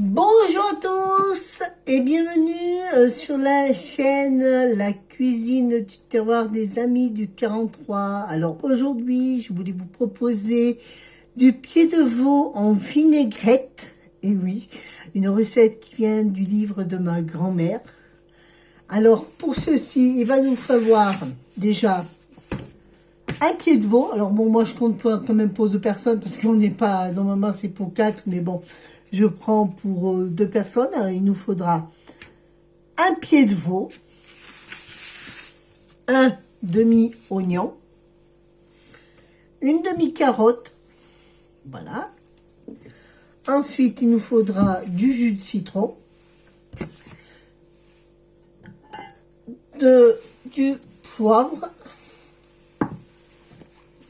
Bonjour à tous et bienvenue sur la chaîne La Cuisine du Terroir des Amis du 43. Alors aujourd'hui, je voulais vous proposer du pied de veau en vinaigrette. Et oui, une recette qui vient du livre de ma grand-mère. Alors pour ceci, il va nous falloir déjà un pied de veau. Alors bon, moi je compte pas quand même pour 2 personnes parce qu'on n'est pas, normalement c'est pour 4, mais bon, je prends pour 2 personnes. Alors, il nous faudra un pied de veau, un demi-oignon, une demi-carotte, voilà. Ensuite, il nous faudra du jus de citron, du poivre,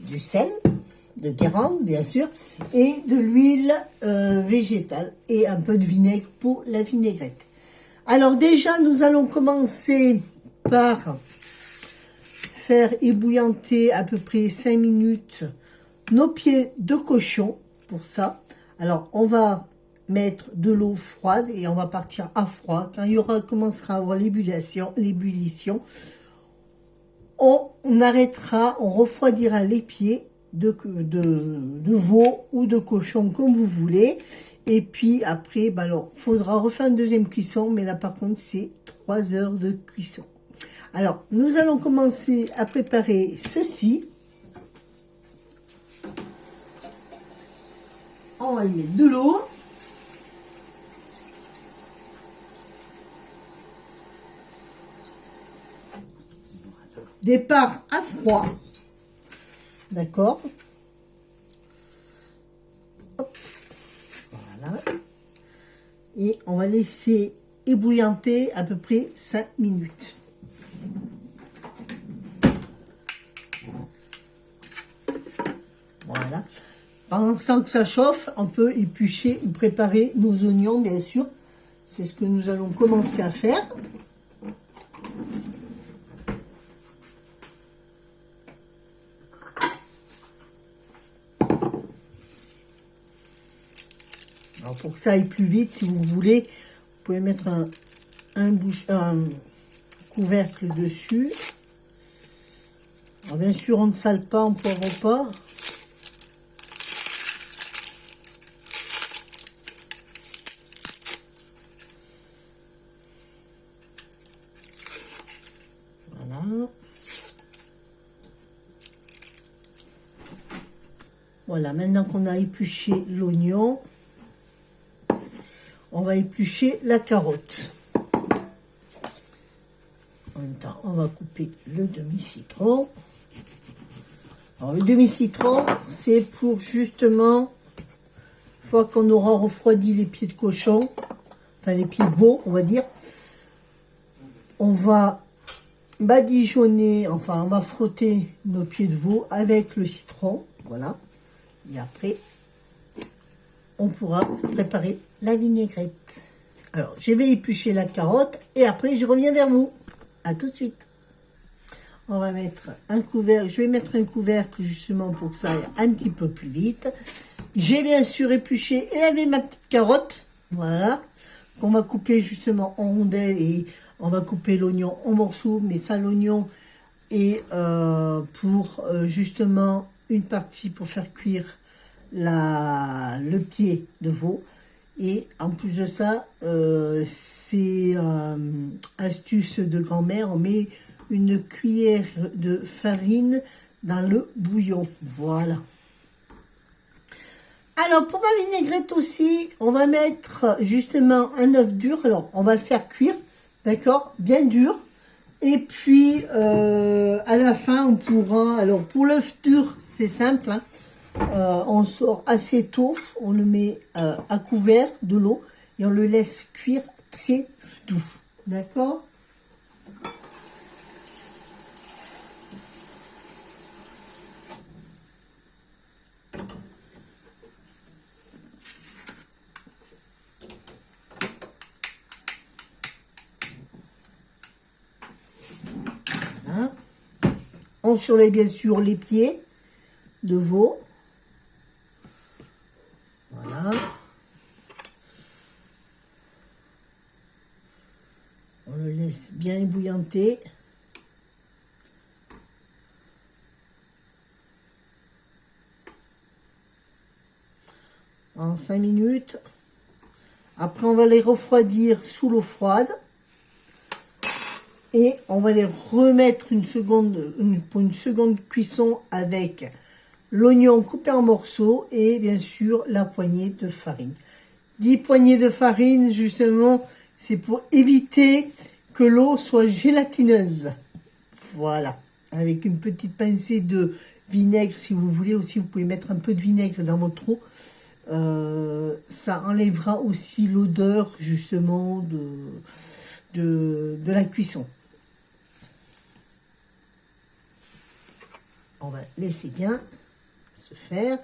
du sel, de Guérande bien sûr, et de l'huile végétale et un peu de vinaigre pour la vinaigrette. Alors déjà, nous allons commencer par faire ébouillanter à peu près 5 minutes nos pieds de cochon pour ça. Alors on va mettre de l'eau froide et on va partir à froid. Quand il y aura, commencera à avoir l'ébullition, on arrêtera, on refroidira les pieds de veau ou de cochon comme vous voulez. Et puis après, ben alors, faudra refaire une deuxième cuisson, mais là par contre c'est 3 heures de cuisson. Alors nous allons commencer à préparer ceci. On va y mettre de l'eau. Départ à froid. D'accord. Voilà. Et on va laisser ébouillanter à peu près 5 minutes. Voilà. Pendant que ça chauffe, on peut éplucher ou préparer nos oignons, bien sûr. C'est ce que nous allons commencer à faire. Alors pour que ça aille plus vite, si vous voulez, vous pouvez mettre un couvercle dessus. Alors bien sûr, on ne sale pas, on ne poivre pas. Voilà. Voilà, maintenant qu'on a épluché l'oignon, on va éplucher la carotte. En même temps, on va couper le demi-citron. Alors, le demi-citron, c'est pour justement, une fois qu'on aura refroidi les pieds de cochon, enfin les pieds de veau, on va dire, on va badigeonner, enfin on va frotter nos pieds de veau avec le citron, voilà. Et après, on pourra préparer la vinaigrette. Alors, je vais éplucher la carotte et après, je reviens vers vous. À tout de suite. On va mettre un couvercle. Je vais mettre un couvercle justement pour que ça aille un petit peu plus vite. J'ai bien sûr épluché et lavé ma petite carotte. Voilà. Qu'on va couper justement en rondelles et on va couper l'oignon en morceaux. Mais ça, l'oignon est pour justement une partie pour faire cuire le pied de veau. Et en plus de ça, c'est astuce de grand-mère, on met une cuillère de farine dans le bouillon. Voilà. Alors pour ma vinaigrette aussi, on va mettre justement un œuf dur. Alors on va le faire cuire, d'accord, bien dur. Et puis à la fin on pourra, alors pour l'œuf dur c'est simple, hein. On sort assez tôt, on le met à couvert de l'eau et on le laisse cuire très doux, d'accord. Voilà. On surveille bien sûr les pieds de veau. Voilà. laisse bien ébouillanter. En 5 minutes. Après, on va les refroidir sous l'eau froide. Et on va les remettre pour une seconde cuisson avec l'oignon coupé en morceaux et bien sûr la poignée de farine. 10 poignées de farine, justement, c'est pour éviter que l'eau soit gélatineuse. Voilà. Avec une petite pincée de vinaigre, si vous voulez aussi, vous pouvez mettre un peu de vinaigre dans votre eau. Ça enlèvera aussi l'odeur, justement, de la cuisson. On va laisser bien se faire.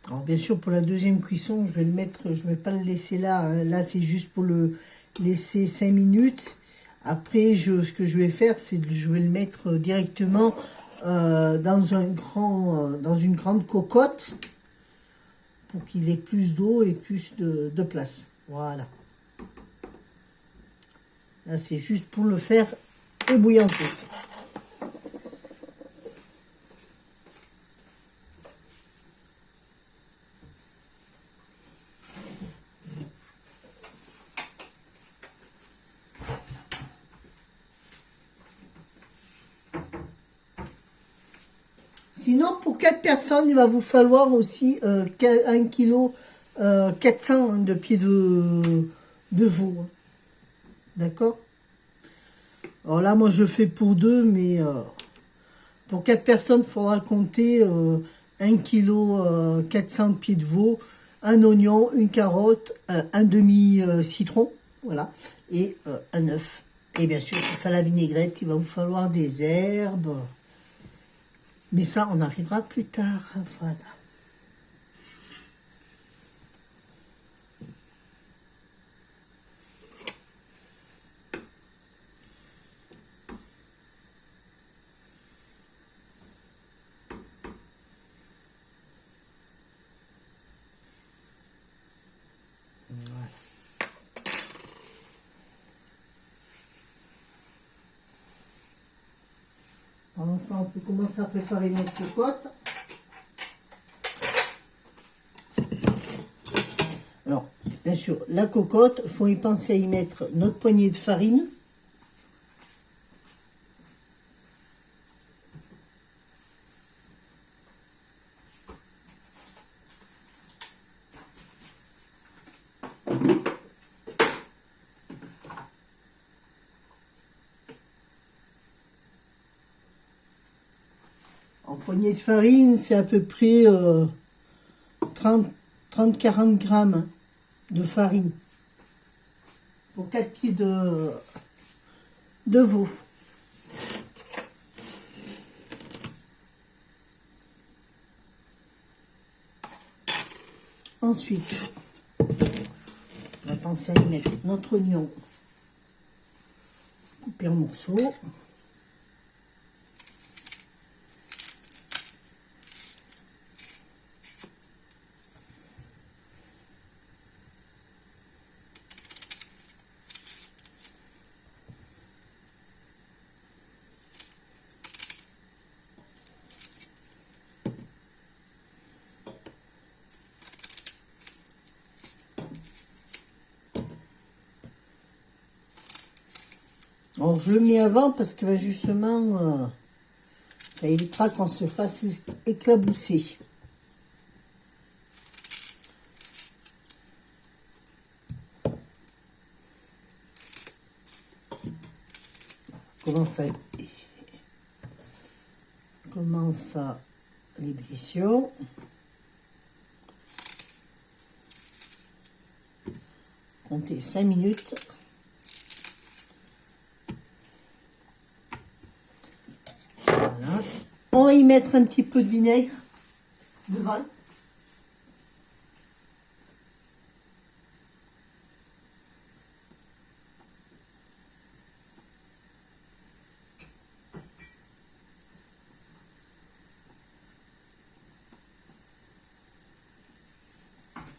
Alors bien sûr, pour la deuxième cuisson, je vais le mettre, je vais pas le laisser là. Hein. Là, c'est juste pour le laisser 5 minutes. Après, ce que je vais faire, c'est que je vais le mettre directement dans une grande cocotte pour qu'il ait plus d'eau et plus de place. Voilà. Là, c'est juste pour le faire ébouillanter. Sinon, pour 4 personnes, il va vous falloir aussi 1 kg 400 de pieds de veau. Hein. D'accord? Alors là, moi, je fais pour 2, mais pour 4 personnes, il faudra compter 1 kg 400 de pieds de veau, un oignon, une carotte, un demi-citron, voilà, et un œuf. Et bien sûr, pour faire la vinaigrette, il va vous falloir des herbes. Mais ça, on arrivera plus tard. Voilà. Pendant ça, on peut commencer à préparer notre cocotte. Alors, bien sûr, la cocotte, il faut y penser à y mettre notre poignée de farine. En poignée de farine, c'est à peu près 30-40 grammes de farine pour 4 pieds de veau. Ensuite, on va penser à y mettre notre oignon coupé en morceaux. Alors, je le mets avant parce que justement, ça évitera qu'on se fasse éclabousser. Commence à l'ébullition. Comptez 5 minutes. Voilà. On va y mettre un petit peu de vinaigre de vin.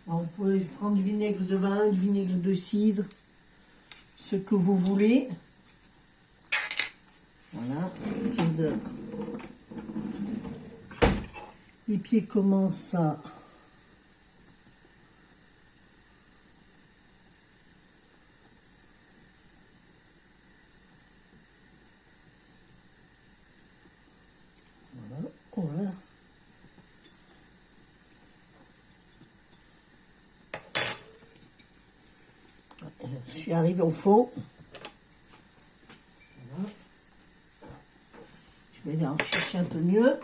Alors, vous pouvez prendre du vinaigre de vin, du vinaigre de cidre, ce que vous voulez. Voilà. Les pieds commencent à... Voilà. Voilà. Je suis arrivé au fond. Voilà. Je vais aller en chercher un peu mieux.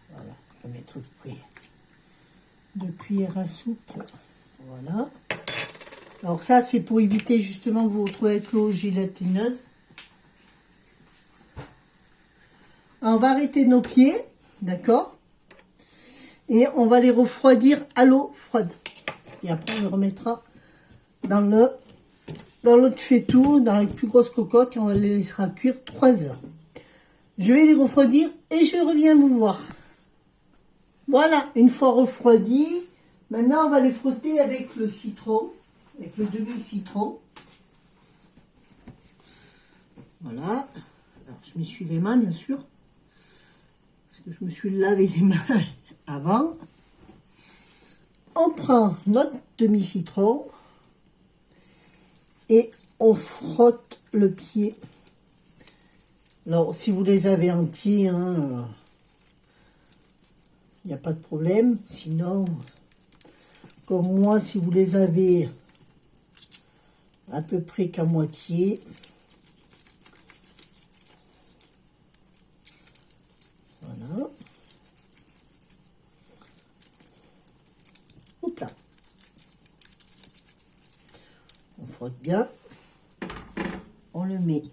Voilà, je vais mettre deux cuillères à soupe. Voilà. Alors ça, c'est pour éviter justement que vous vous retrouvez avec l'eau gélatineuse. Alors, on va arrêter nos pieds, d'accord? Et on va les refroidir à l'eau froide. Et après, on les remettra dans l'eau de faitout, dans la plus grosse cocotte, et on les laissera cuire 3 heures. Je vais les refroidir et je reviens vous voir. Voilà, une fois refroidis, maintenant on va les frotter avec le citron, avec le demi-citron. Voilà. Alors, je m'essuie les mains, bien sûr, parce que je me suis lavé les mains avant. On prend notre demi-citron et on frotte le pied. Alors, si vous les avez entiers, hein, il n'y a pas de problème. Sinon, comme moi, si vous les avez à peu près qu'à moitié, voilà. Hop là. On frotte bien. On le met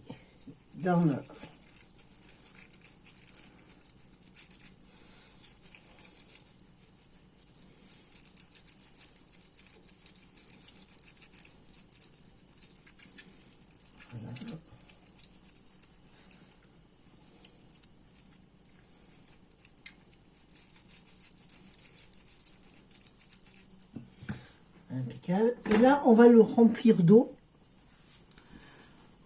dans le... Voilà. Impeccable. Et là, on va le remplir d'eau.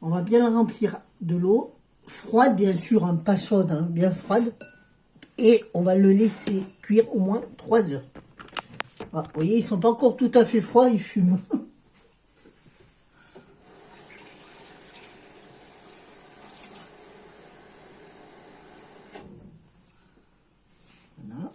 On va bien le remplir de l'eau froide, bien sûr, hein, pas chaude, hein, bien froide. Et on va le laisser cuire au moins 3 heures. Ah, vous voyez, ils sont pas encore tout à fait froids, ils fument. Voilà.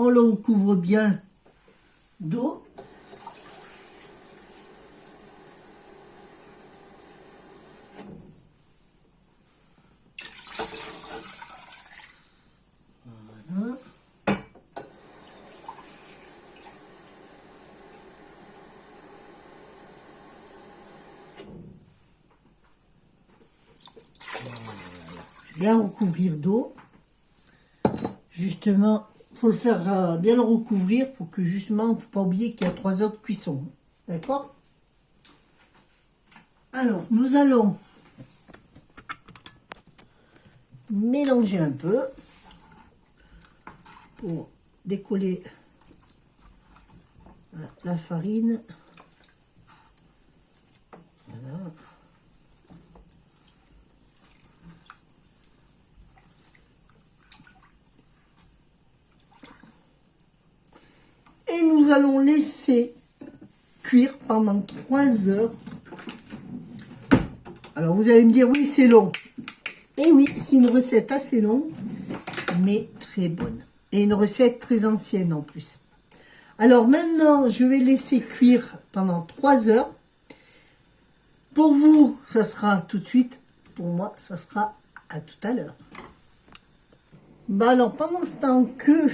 On le recouvre bien d'eau. Voilà. Bien recouvrir d'eau. Justement, il faut le faire bien le recouvrir pour que justement, il ne faut pas oublier qu'il y a 3 heures de cuisson. D'accord? Alors, nous allons mélanger un peu pour décoller la farine. Voilà. Et nous allons laisser cuire pendant 3 heures. Alors vous allez me dire, oui, c'est long. Et oui, c'est une recette assez longue, mais très bonne. Et une recette très ancienne en plus. Alors maintenant, je vais laisser cuire pendant 3 heures. Pour vous, ça sera tout de suite. pour moi, ça sera à tout à l'heure. Bah alors, pendant ce temps que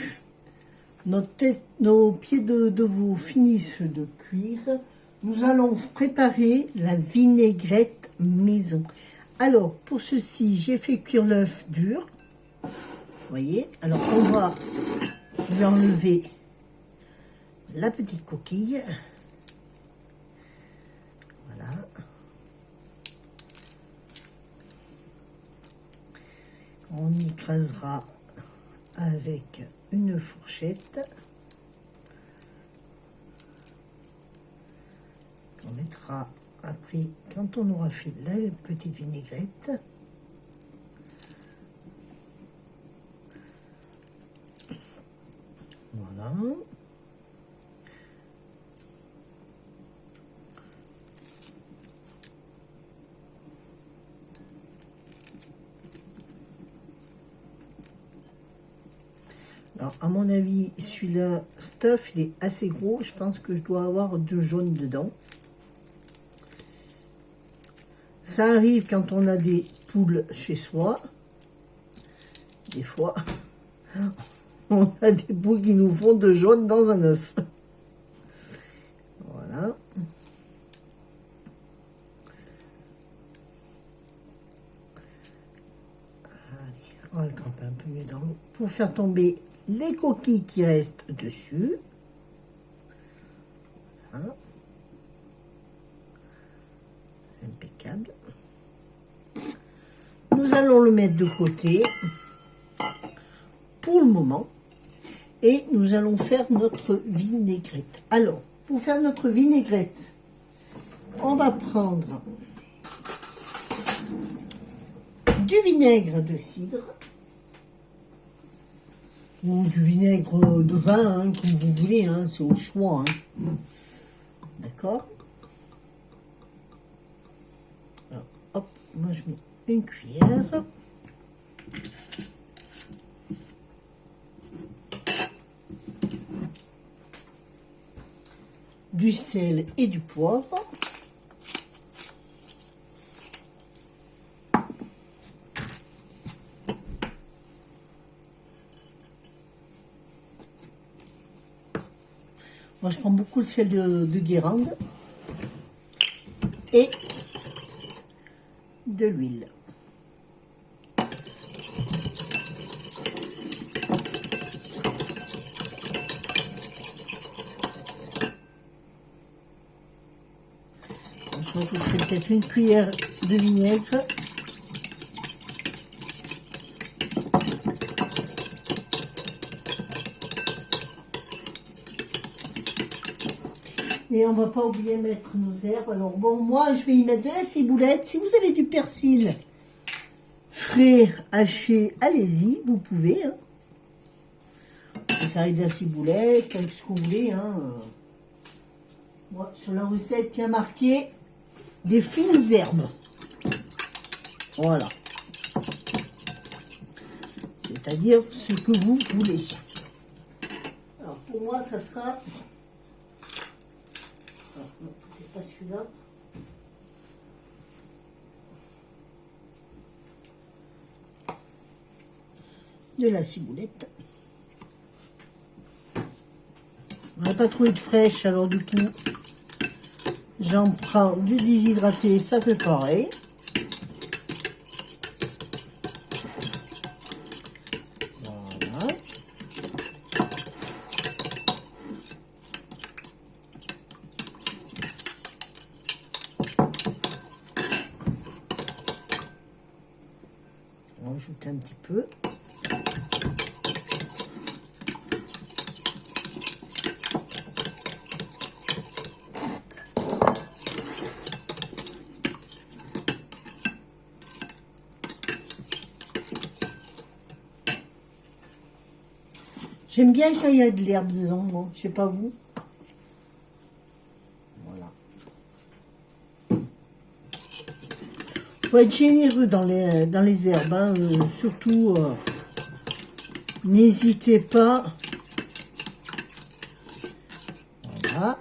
nos pieds de veau finissent de cuire, nous allons préparer la vinaigrette maison. Alors, pour ceci, j'ai fait cuire l'œuf dur. Vous voyez? Alors, on va lui enlever la petite coquille. Voilà. On y écrasera avec une fourchette. On mettra après, quand on aura fait la petite vinaigrette. Voilà. Alors, à mon avis, celui-là, stuff, il est assez gros. Je pense que je dois avoir 2 jaunes dedans. Ça arrive quand on a des poules chez soi. Des fois, on a des poules qui nous font 2 jaunes dans un œuf. Voilà. Allez, on va le tremper un peu mieux dans l'eau pour faire tomber les coquilles qui restent dessus. Voilà. Impeccable. Nous allons le mettre de côté pour le moment et nous allons faire notre vinaigrette. Alors, pour faire notre vinaigrette, on va prendre du vinaigre de cidre ou du vinaigre de vin, hein, comme vous voulez, hein, c'est au choix. Hein. D'accord? Alors, hop, moi je mets une cuillère. Du sel et du poivre. Moi, je prends beaucoup le sel de Guérande et de l'huile. Je rajouterai peut-être une cuillère de vinaigre. Et on va pas oublier de mettre nos herbes. Alors bon, moi je vais y mettre de la ciboulette. Si vous avez du persil frais, haché, allez-y, vous pouvez. Hein. Vous pouvez faire de la ciboulette, avec ce que vous voulez. Hein. Moi, sur la recette, il y a marqué des fines herbes. Voilà. C'est-à-dire ce que vous voulez. Alors pour moi, ça sera... Non, c'est pas celui-là. De la ciboulette. On n'a pas trouvé de fraîche, alors du coup, j'en prends du déshydraté, ça fait pareil. Voilà. On va ajouter un petit peu. J'aime bien quand il y a de l'herbe dedans, moi. Je sais pas vous. Voilà. Faut être généreux dans les herbes. Hein. Surtout, n'hésitez pas. Voilà.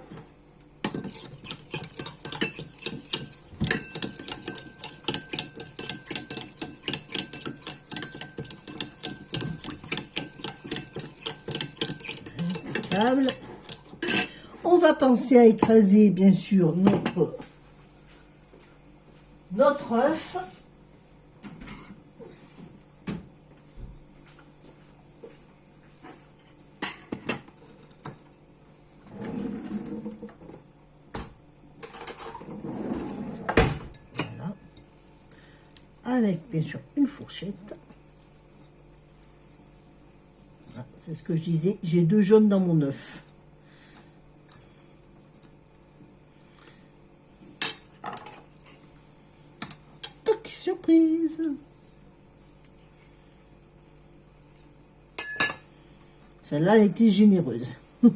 Impeccable. On va penser à écraser, bien sûr, notre œuf. Voilà. Avec, bien sûr, une fourchette. Voilà, c'est ce que je disais, j'ai 2 jaunes dans mon œuf. Surprise. Celle-là, elle était généreuse. Voilà.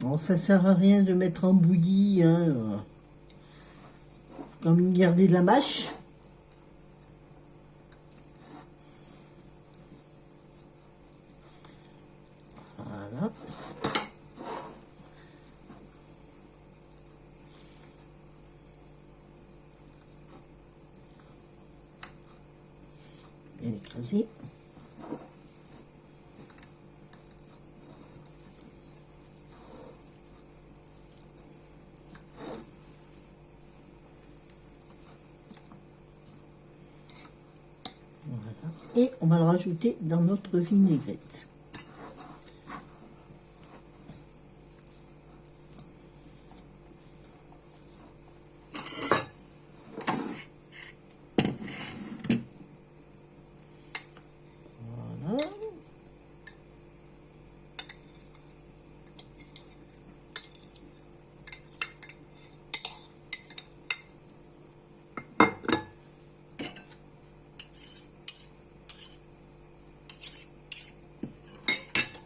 Bon, ça sert à rien de mettre en bouillie, hein, comme garder de la mâche. Voilà. Bien écrasé. Voilà. Et on va le rajouter dans notre vinaigrette.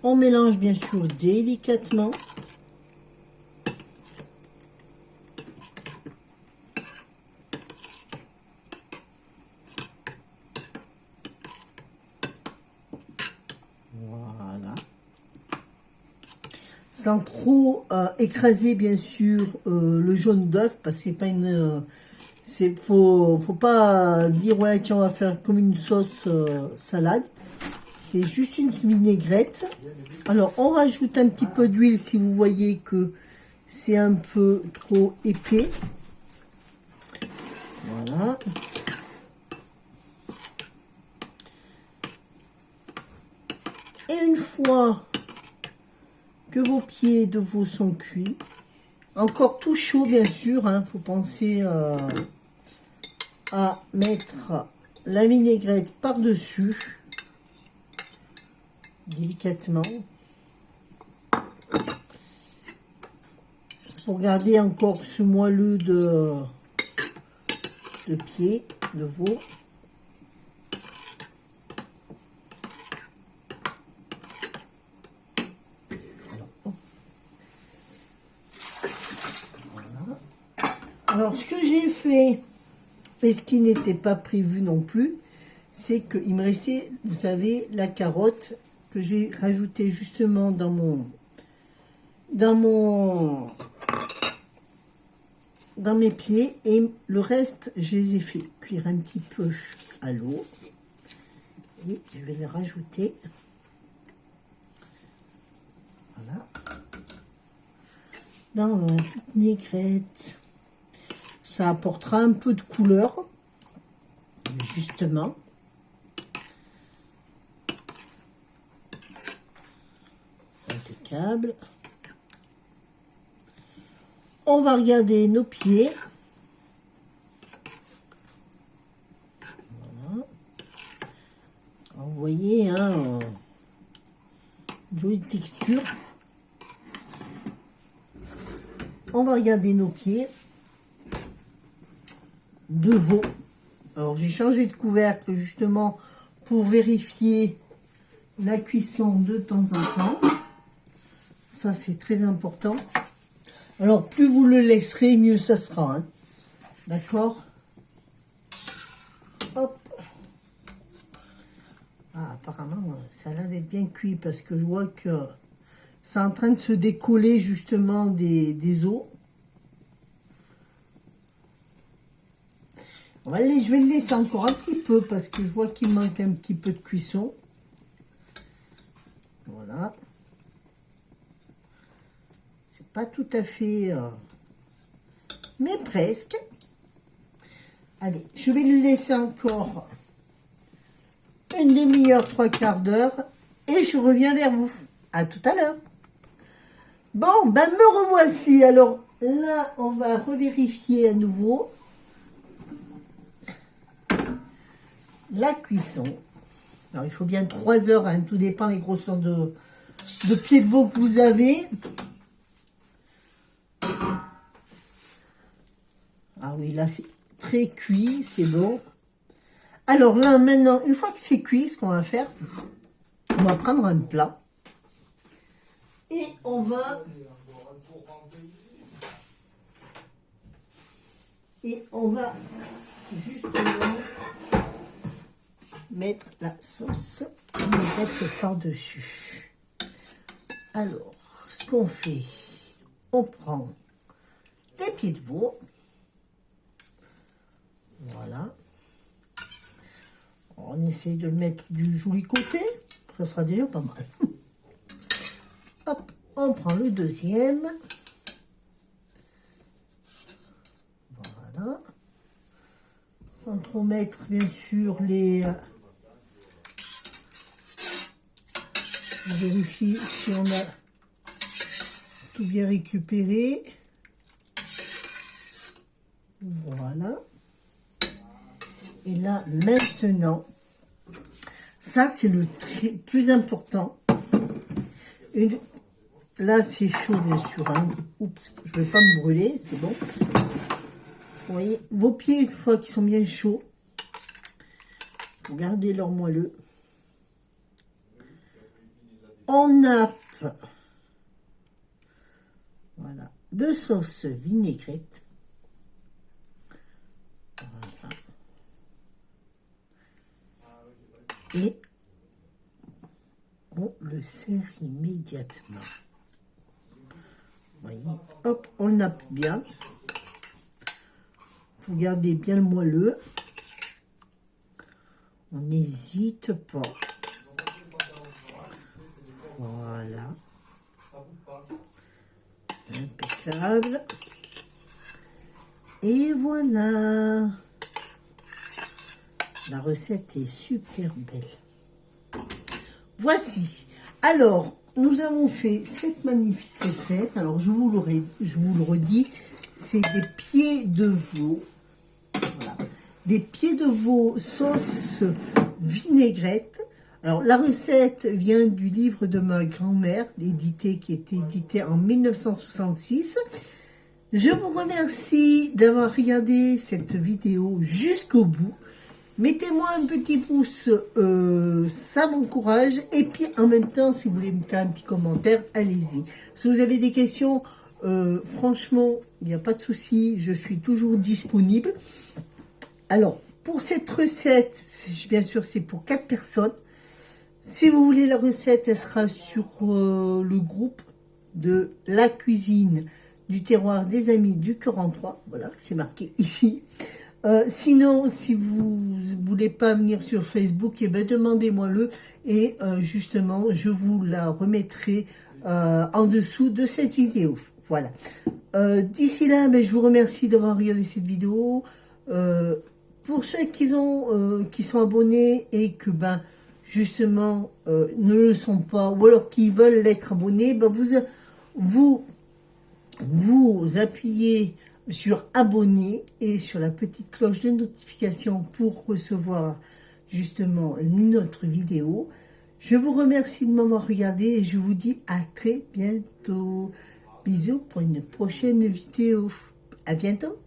On mélange bien sûr délicatement. Voilà. Sans trop écraser bien sûr le jaune d'œuf, parce que c'est pas une... faut pas dire ouais tiens on va faire comme une sauce salade. C'est juste une vinaigrette. Alors, on rajoute un petit peu d'huile si vous voyez que c'est un peu trop épais. Voilà. Et une fois que vos pieds de veau sont cuits, encore tout chaud bien sûr, hein, faut penser à mettre la vinaigrette par-dessus. Délicatement pour garder encore ce moelleux de pied de veau. Voilà. Alors ce que j'ai fait et ce qui n'était pas prévu non plus, c'est qu'il me restait, vous savez, la carotte que j'ai rajouté justement dans mes pieds, et le reste je les ai fait cuire un petit peu à l'eau et je vais les rajouter, voilà, dans la vinaigrette. Ça apportera un peu de couleur justement. Impeccable. On va regarder nos pieds. Voilà. Vous voyez, hein, une jolie texture. On va regarder nos pieds de veau. Alors j'ai changé de couvercle justement pour vérifier la cuisson de temps en temps. Ça c'est très important. Alors plus vous le laisserez, mieux ça sera. Hein. D'accord? Hop. Ah, apparemment ça a l'air d'être bien cuit parce que je vois que c'est en train de se décoller justement des os. Allez, je vais le laisser encore un petit peu parce que je vois qu'il manque un petit peu de cuisson. Voilà. C'est pas tout à fait... mais presque. Allez, je vais le laisser encore une demi-heure, 3/4 d'heure. Et je reviens vers vous. À tout à l'heure. Bon, ben me revoici. Alors là, on va revérifier à nouveau la cuisson. Alors, il faut bien 3 heures, hein, tout dépend des grosseurs de pieds de veau que vous avez. Ah oui, là, c'est très cuit, c'est bon. Alors là, maintenant, une fois que c'est cuit, ce qu'on va faire, on va prendre un plat. Et on va... justement mettre la sauce vinaigrette par-dessus. Alors, ce qu'on fait, on prend des pieds de veau. Voilà. On essaie de mettre du joli côté. Ça sera déjà pas mal. Hop, on prend le deuxième. Voilà. Sans trop mettre, bien sûr, les... Je vérifie si on a tout bien récupéré. Voilà. Et là, maintenant, ça, c'est le plus important. Là, c'est chaud, bien sûr. Hein. Oups, je ne vais pas me brûler, c'est bon. Vous voyez, vos pieds, une fois qu'ils sont bien chauds, gardez leur moelleux. On nappe, voilà, de sauce vinaigrette. Voilà. Et on le sert immédiatement. Vous voyez, hop, on le nappe bien. Vous gardez bien le moelleux. On n'hésite pas. Voilà. Impeccable. Et voilà. La recette est super belle. Voici. Alors, nous avons fait cette magnifique recette. Alors, je vous le redis, c'est des pieds de veau. Voilà. Des pieds de veau sauce vinaigrette. Alors, la recette vient du livre de ma grand-mère, qui était édité en 1966. Je vous remercie d'avoir regardé cette vidéo jusqu'au bout. Mettez-moi un petit pouce, ça m'encourage. Et puis, en même temps, si vous voulez me faire un petit commentaire, allez-y. Si vous avez des questions, franchement, il n'y a pas de souci, je suis toujours disponible. Alors, pour cette recette, bien sûr, c'est pour 4 personnes. Si vous voulez la recette, elle sera sur le groupe de la cuisine du terroir des amis du 43. Voilà, c'est marqué ici. Sinon, si vous voulez pas venir sur Facebook, eh ben, demandez-moi-le. Et justement, je vous la remettrai en dessous de cette vidéo. Voilà. D'ici là, ben, je vous remercie d'avoir regardé cette vidéo. Pour ceux qui sont abonnés et que ben justement ne le sont pas, ou alors qui veulent l'être abonnés, ben vous appuyez sur abonner et sur la petite cloche de notification pour recevoir justement notre vidéo. Je vous remercie de m'avoir regardé et je vous dis à très bientôt. Bisous pour une prochaine vidéo. À bientôt.